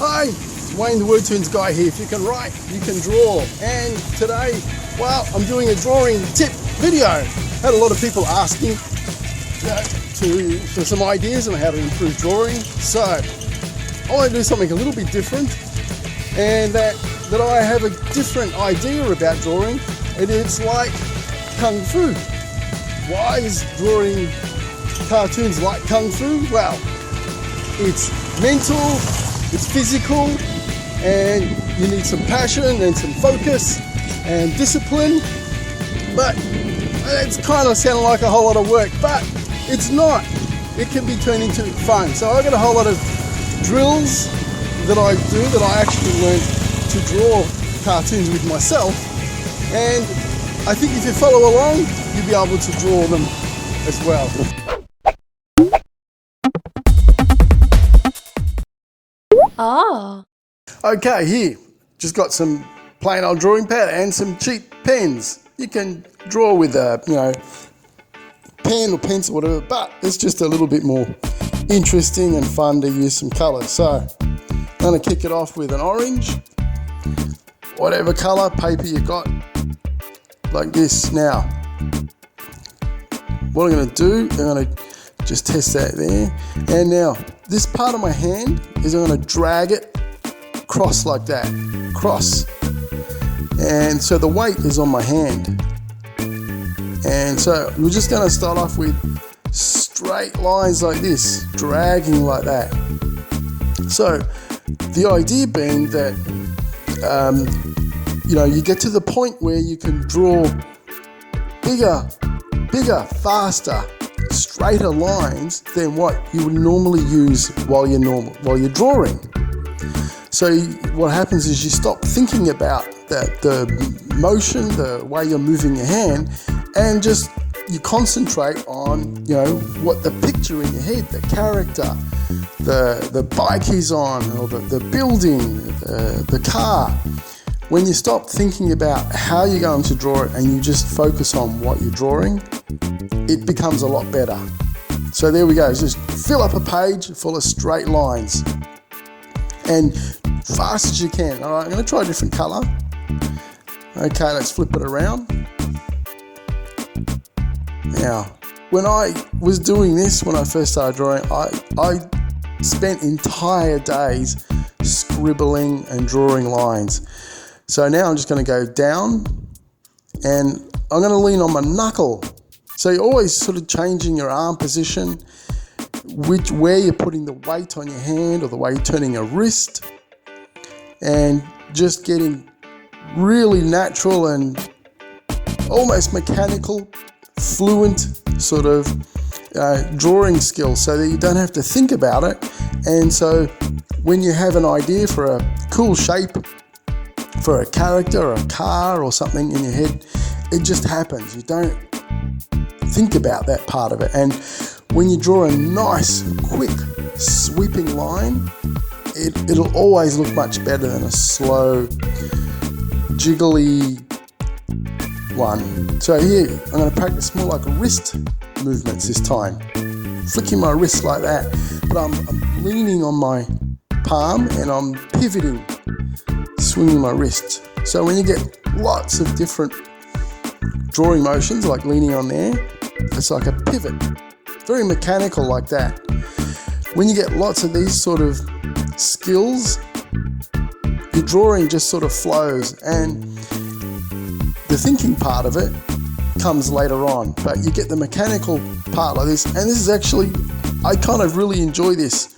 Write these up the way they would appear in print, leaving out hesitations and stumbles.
Hi, it's Wayne the Wordtoons guy here. If you can write, you can draw. And today, well, I'm doing a drawing tip video. Had a lot of people asking for some ideas on how to improve drawing. So I want to do something a little bit different, and that I have a different idea about drawing, and it's like Kung Fu. Why is drawing cartoons like Kung Fu? Well, it's mental, it's physical, and you need some passion and some focus and discipline. But it's kind of sounding like a whole lot of work, but it's not. It can be turned into fun. So I got a whole lot of drills that I do that I actually learned to draw cartoons with myself. And I think if you follow along, you'll be able to draw them as well. Oh. Okay, here, just got some plain old drawing pad and some cheap pens. You can draw with a, pen or pencil, whatever, but it's just a little bit more interesting and fun to use some colours. So I'm going to kick it off with an orange, whatever colour paper you got, like this. Now, what I'm going to do, I'm going to just test that there. And now, this part of my hand is I'm going to drag it cross like that, cross. And so the weight is on my hand. And so we're just going to start off with straight lines like this, dragging like that. So the idea being that, you get to the point where you can draw bigger, faster, straighter lines than what you would normally use while you're drawing. So what happens is you stop thinking about the motion, the way you're moving your hand, and just you concentrate on what the picture in your head, the character, the bike he's on, or the building, the car. When you stop thinking about how you're going to draw it and you just focus on what you're drawing, it becomes a lot better. So there we go, just fill up a page full of straight lines and fast as you can. All right, I'm going to try a different colour. Okay, let's flip it around. Now, when I was doing this, when I first started drawing, I spent entire days scribbling and drawing lines. So now I'm just going to go down and I'm going to lean on my knuckle. So you're always sort of changing your arm position, where you're putting the weight on your hand or the way you're turning your wrist, and just getting really natural and almost mechanical, fluent sort of drawing skills so that you don't have to think about it. And so when you have an idea for a cool shape, for a character or a car or something in your head, it just happens. You don't think about that part of it. And when you draw a nice, quick, sweeping line, it'll always look much better than a slow, jiggly one. So here, I'm going to practice more like wrist movements this time. Flicking my wrist like that, but I'm leaning on my palm and I'm pivoting, swinging my wrist. So when you get lots of different drawing motions, like leaning on there, it's like a pivot, very mechanical like that. When you get lots of these sort of skills, your drawing just sort of flows, and the thinking part of it comes later on, but you get the mechanical part like this. And this is actually, I kind of really enjoy this.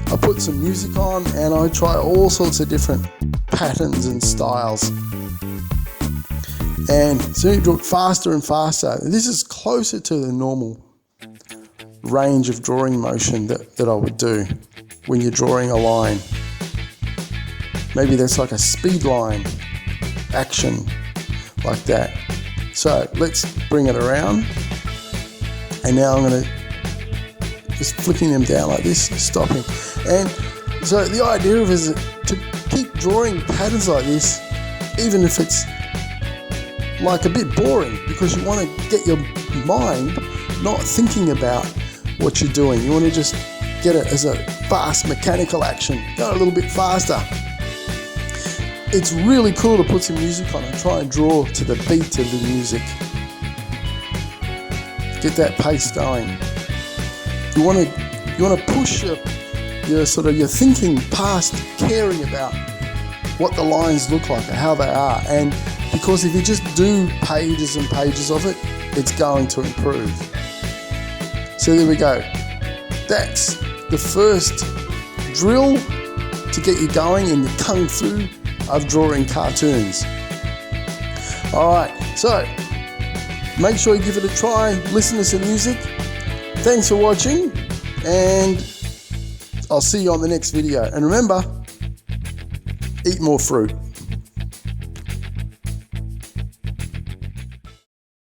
I put some music on and I try all sorts of different patterns and styles, and so you draw it faster and faster. This is closer to the normal range of drawing motion that I would do when you're drawing a line. Maybe that's like a speed line action like that. So let's bring it around, and now I'm going to just flicking them down like this, stopping. And so the idea of it is to keep drawing patterns like this, even if it's like a bit boring, because you want to get your mind not thinking about what you're doing. You want to just get it as a fast mechanical action. Go a little bit faster. It's really cool to put some music on and try and draw to the beat of the music. Get that pace going. You want to push your thinking past caring about what the lines look like or how they are. And because if you just do pages and pages of it, it's going to improve. So there we go. That's the first drill to get you going in the kung fu of drawing cartoons. Alright, so make sure you give it a try, listen to some music. Thanks for watching, and I'll see you on the next video. And remember, eat more fruit.